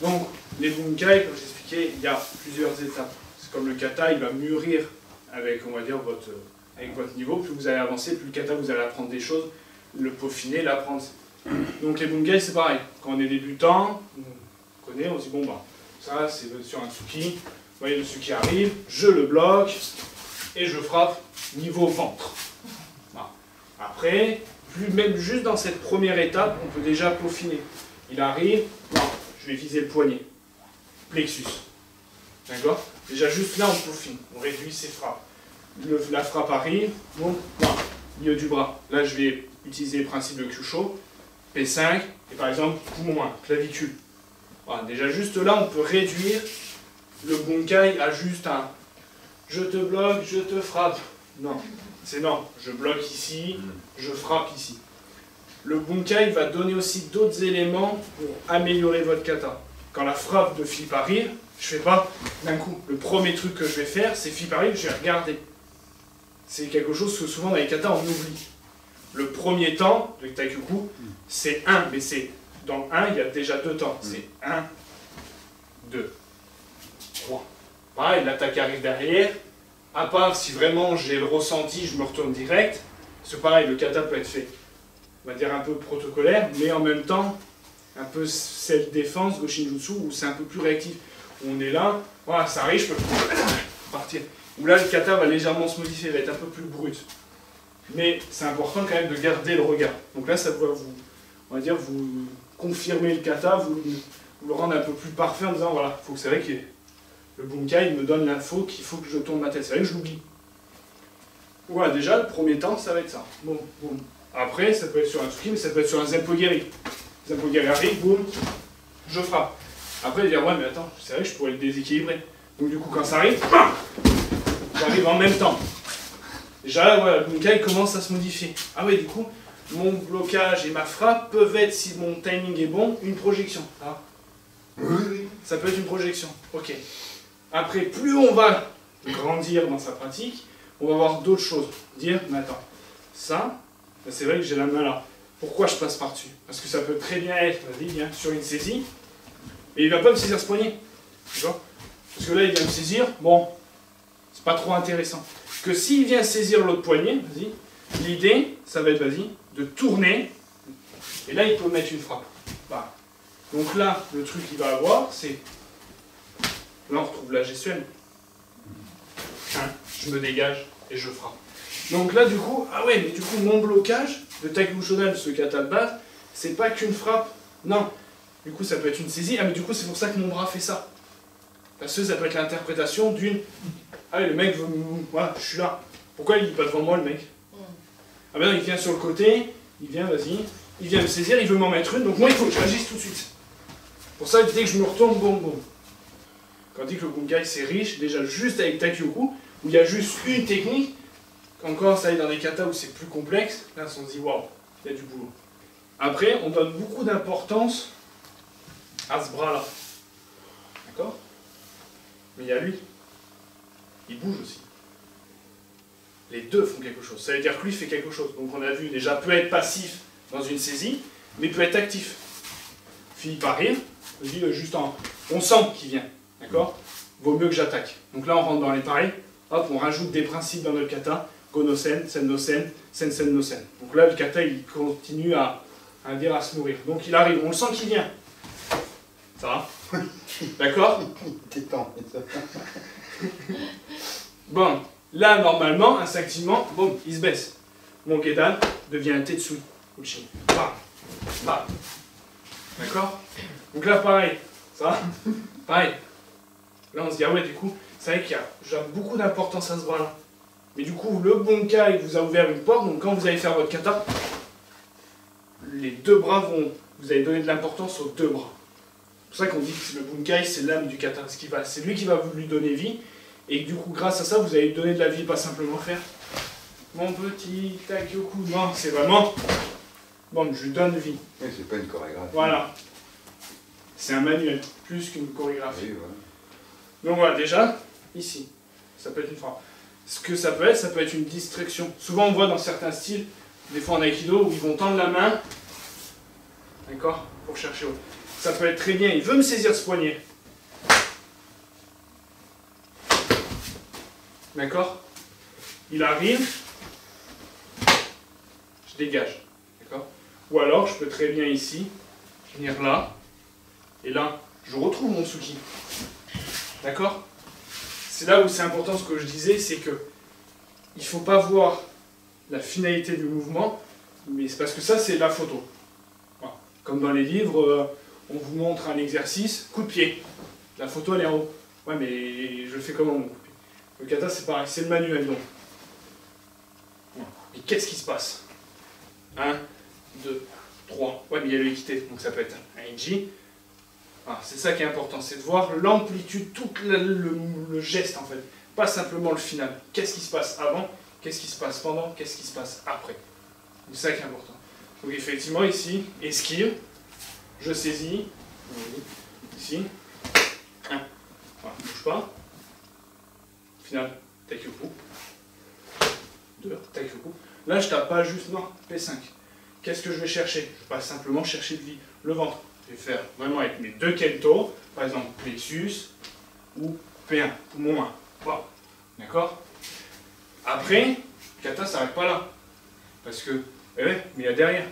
Donc, les bunkai, comme j'expliquais, il y a plusieurs étapes. C'est comme le kata, il va mûrir avec, on va dire, avec votre niveau. Plus vous allez avancer, plus le kata, vous allez apprendre des choses, le peaufiner, l'apprendre. Donc, les bunkai, c'est pareil. Quand on est débutant, on connaît, on se dit, bon, bah, ça, c'est sur un tsuki. Vous voyez le tsuki arrive, je le bloque et je frappe niveau ventre. Voilà. Après, même juste dans cette première étape, on peut déjà peaufiner. Il arrive, non, je vais viser le poignet. Plexus. D'accord? Déjà juste là, on peaufine. On réduit ses frappes. La frappe arrive, bon, voilà, milieu du bras. Là, je vais utiliser le principe de Kyusho, P5, et par exemple, poumon 1, clavicule. Voilà, déjà juste là, on peut réduire le bunkai à juste un je te bloque, je te frappe. Non, c'est non, je bloque ici, je frappe ici. Le bunkai va donner aussi d'autres éléments pour améliorer votre kata. Quand la frappe de Philippe arrive, je fais pas d'un coup. Le premier truc que je vais faire, c'est Philippe arrive, je vais regarder. C'est quelque chose que souvent dans les katas on oublie. Le premier temps de Taikyoku, c'est 1, mais c'est dans 1, il y a déjà 2 temps. C'est 1, 2, 3. Pareil, l'attaque arrive derrière. À part si vraiment j'ai le ressenti, je me retourne direct. C'est pareil, le kata peut être fait, on va dire un peu protocolaire, mais en même temps, un peu self-défense, Goshinjutsu, où c'est un peu plus réactif. Où on est là, voilà, ça arrive, je peux partir. Où là, le kata va légèrement se modifier, va être un peu plus brut. Mais c'est important quand même de garder le regard. Donc là, ça va vous, on va dire, vous confirmer le kata, vous le rendre un peu plus parfait en disant, voilà, il faut que c'est vrai que le bunkai me donne l'info qu'il faut que je tourne ma tête. C'est vrai que je l'oublie. Voilà, déjà, le premier temps, ça va être ça. Bon, boum. Après, ça peut être sur un tsuki, mais ça peut être sur un Zenpogiri. Zenpogiri arrive, boum, je frappe. Après, dire, ouais, mais attends, c'est vrai que je pourrais le déséquilibrer. Donc du coup, quand ça arrive, j'arrive en même temps. Déjà, là, voilà, le bunkai commence à se modifier. Ah ouais, du coup, mon blocage et ma frappe peuvent être, si mon timing est bon, une projection. Ah. Oui. Ça peut être une projection. Ok. Après, plus on va grandir dans sa pratique, on va voir d'autres choses. Dire, mais attends, ça, c'est vrai que j'ai la main là. Pourquoi je passe par-dessus? Parce que ça peut très bien être, vas-y, viens, sur une saisie, et il ne va pas me saisir ce poignet. D'accord? Parce que là, il vient me saisir, bon, c'est pas trop intéressant. Que s'il vient saisir l'autre poignet, vas-y, l'idée, ça va être, vas-y, de tourner, et là, il peut mettre une frappe. Bah. Donc là, le truc qu'il va avoir, c'est... Là, on retrouve la gestuelle. Je me dégage et je frappe. Donc là, du coup, ah ouais, mais du coup, mon blocage de Taikyu Shodan, ce kata de base, c'est pas qu'une frappe. Non. Du coup, ça peut être une saisie. Ah, mais du coup, c'est pour ça que mon bras fait ça. Parce que ça peut être l'interprétation d'une... Ah ouais, le mec veut... Voilà, je suis là. Pourquoi il n'est pas devant moi, le mec? Ah ben non, il vient sur le côté, il vient, vas-y, il vient me saisir, il veut m'en mettre une, donc moi, il faut que j'agisse tout de suite. Pour ça, dès que je me retourne, boum, boum. Quand on dit que le bunkai, c'est riche, déjà juste avec Taikyoku, où il y a juste une technique, quand on commence à aller dans des katas où c'est plus complexe, là, on se dit, waouh, il y a du boulot. Après, on donne beaucoup d'importance à ce bras-là. D'accord? Mais il y a lui. Il bouge aussi. Les deux font quelque chose. Ça veut dire que lui fait quelque chose. Donc on a vu déjà, peut être passif dans une saisie, mais peut être actif. Philippe arrive, je dis juste en... On sent qu'il vient. D'accord? Vaut mieux que j'attaque. Donc là, on rentre dans les pareils. Hop, on rajoute des principes dans notre kata. Gonosen, Sen-no-sen, Sen-sen-no-sen. Donc là, le kata, il continue à se nourrir. Donc il arrive, on le sent qu'il vient. Ça va? D'accord? Bon, là, normalement, instinctivement, boum, il se baisse. Mon gedan devient un tetsu. Uchi. Bam. Bam. D'accord? Donc là, pareil. Ça va? Pareil. Là, on se dit, ah ouais, du coup, c'est vrai qu'il y a beaucoup d'importance à ce bras-là. Mais du coup, le bunkai vous a ouvert une porte, donc quand vous allez faire votre kata, les deux bras vont... Vous allez donner de l'importance aux deux bras. C'est pour ça qu'on dit que le bunkai, c'est l'âme du kata. C'est lui qui va vous lui donner vie. Et du coup, grâce à ça, vous allez lui donner de la vie, pas simplement faire mon petit Taikyoku. Non, c'est vraiment... Bon, je lui donne vie. Oui, c'est pas une chorégraphie. Voilà. C'est un manuel, plus qu'une chorégraphie. Oui, voilà. Donc voilà, déjà, ici, ça peut être une frappe. Ce que ça peut être une distraction. Souvent, on voit dans certains styles, des fois en Aikido, où ils vont tendre la main, d'accord, pour chercher autre. ça peut être très bien, il veut me saisir ce poignet. D'accord? Il arrive, je dégage. D'accord? Ou alors, je peux très bien ici, venir là, et là, je retrouve mon tsuki. D'accord? C'est là où c'est important ce que je disais, c'est que il ne faut pas voir la finalité du mouvement, mais c'est parce que ça, c'est la photo. Voilà. Comme dans les livres, on vous montre un exercice, coup de pied. La photo, elle est en haut. Ouais, mais je le fais comment, mon coup de pied? Le kata, c'est pareil, c'est le manuel, donc. Voilà. Et qu'est-ce qui se passe? 1, 2, 3. Ouais, mais il y a le équité, donc ça peut être un inji. Ah, c'est ça qui est important, c'est de voir l'amplitude, tout le geste en fait, pas simplement le final. Qu'est-ce qui se passe avant, qu'est-ce qui se passe pendant, qu'est-ce qui se passe après. C'est ça qui est important. Donc effectivement ici, esquive, je saisis, ici, 1, voilà, bouge pas, final, taikyoku, 2, taikyoku. Là je tape pas juste, non, P5. Qu'est-ce que je vais chercher? Je vais pas simplement chercher le ventre. Je vais faire vraiment avec mes deux kento, par exemple plexus ou P1, poumon 1. Voilà. D'accord? Après, kata ne s'arrête pas là. Parce que, eh ouais, mais il y a derrière.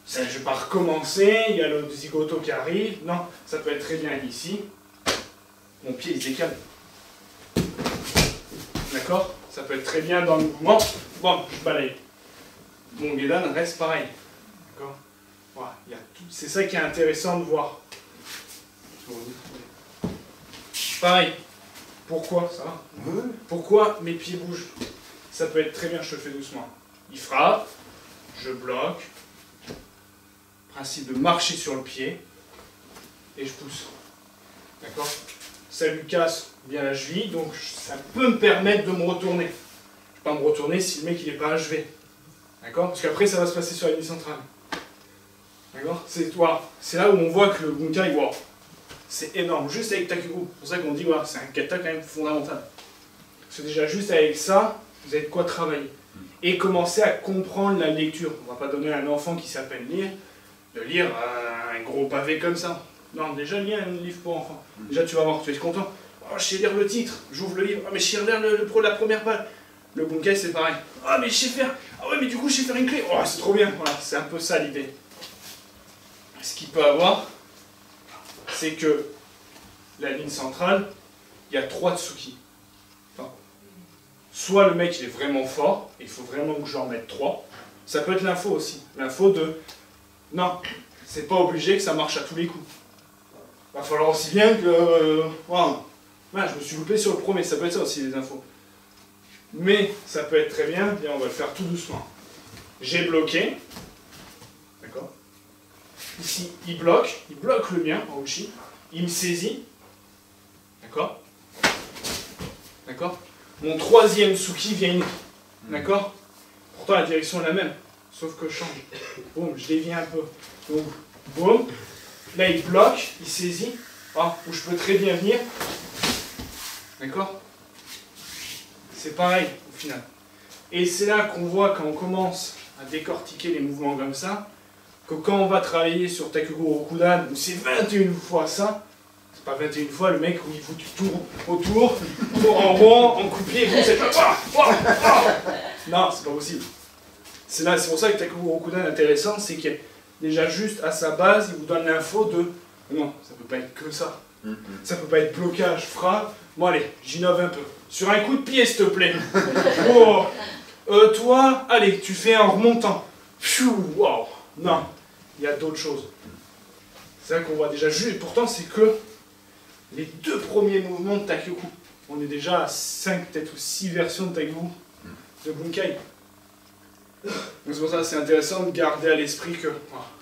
Ça, je ne vais pas recommencer, il y a le zigoto qui arrive. Non, ça peut être très bien ici. Mon pied, il se décale. D'accord? Ça peut être très bien dans le mouvement. Bon, je balaye. Mon gedan reste pareil. D'accord? Voilà, c'est ça qui est intéressant de voir. Pareil. Pourquoi ça va? Pourquoi mes pieds bougent? Ça peut être très bien, je le fais doucement. Il frappe, je bloque. Principe de marcher sur le pied. Et je pousse. D'accord? Ça lui casse bien la cheville, donc ça peut me permettre de me retourner. Je ne vais pas me retourner si le mec il n'est pas achevé. D'accord? Parce qu'après ça va se passer sur la ligne centrale. D'accord? C'est là où on voit que le bunkai, wow, c'est énorme, juste avec Takugo. C'est pour ça qu'on dit, wow, c'est un kata quand même fondamental. Parce que déjà, juste avec ça, vous avez de quoi travailler. Et commencer à comprendre la lecture. On ne va pas donner à un enfant qui s'appelle lire, de lire un gros pavé comme ça. Non, déjà, lis un livre pour enfants. Déjà, tu vas voir, tu vas être content. Oh, je sais lire le titre, j'ouvre le livre. Oh, mais je sais lire la première page. Le bunkai, c'est pareil. Oh, mais je sais faire. Ah ouais, mais du coup, je sais faire une clé. Oh, c'est trop bien. Voilà, c'est un peu ça l'idée. Ce qu'il peut avoir, c'est que la ligne centrale, il y a 3 tsuki. Enfin, soit le mec il est vraiment fort, il faut vraiment que je en mette 3. Ça peut être l'info aussi. L'info de non, c'est pas obligé que ça marche à tous les coups. Il va falloir aussi bien que. Wow, je me suis loupé sur le premier, ça peut être ça aussi les infos. Mais ça peut être très bien, bien on va le faire tout doucement. J'ai bloqué. D'accord? Ici, il bloque le mien en uchi, il me saisit, d'accord? D'accord? Mon troisième tsuki vient ici, d'accord? Pourtant la direction est la même, sauf que je change. Boum, je dévie un peu. Donc, boum, là il bloque, il saisit, où je peux très bien venir, d'accord? C'est pareil au final. Et c'est là qu'on voit quand on commence à décortiquer les mouvements comme ça, que quand on va travailler sur Takugo Rokudan, où c'est 21 fois ça, c'est pas 21 fois le mec où il faut du tour autour, tour en rond, en coupier, vous c'est non, c'est pas possible. C'est pour ça que Takugo Rokudan est intéressant, c'est que déjà juste à sa base, il vous donne l'info de non, ça peut pas être que ça. Ça peut pas être blocage, frappe. Bon allez, j'innove un peu. Sur un coup de pied, s'il te plaît. Oh. Toi, allez, tu fais en remontant. Pfiou, wow. Non, il y a d'autres choses. C'est vrai qu'on voit déjà juste, et pourtant c'est que les 2 premiers mouvements de Taikyoku. On est déjà à 5, peut-être ou 6 versions de Taikyoku, de Bunkai. Donc c'est pour ça que c'est intéressant de garder à l'esprit que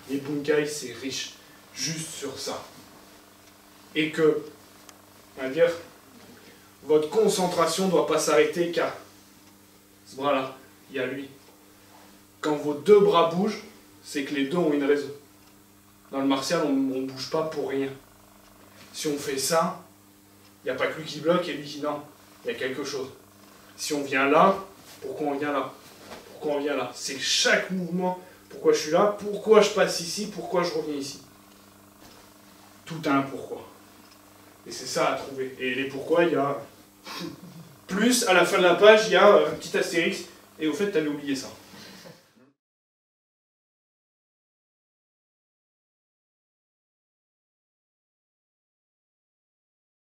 les Bunkai c'est riche, juste sur ça. Et que, on va dire, votre concentration ne doit pas s'arrêter qu'à ce bras-là, il y a lui. Quand vos 2 bras bougent, c'est que les 2 ont une raison. Dans le martial, on ne bouge pas pour rien. Si on fait ça, il n'y a pas que lui qui bloque et lui qui non. Il y a quelque chose. Si on vient là, pourquoi on vient là? Pourquoi on vient là? C'est chaque mouvement. Pourquoi je suis là? Pourquoi je passe ici? Pourquoi je reviens ici? tout a un pourquoi. Et c'est ça à trouver. Et les pourquoi, il y a... Plus, à la fin de la page, il y a un petit astérix, et au fait, tu avais oublié ça.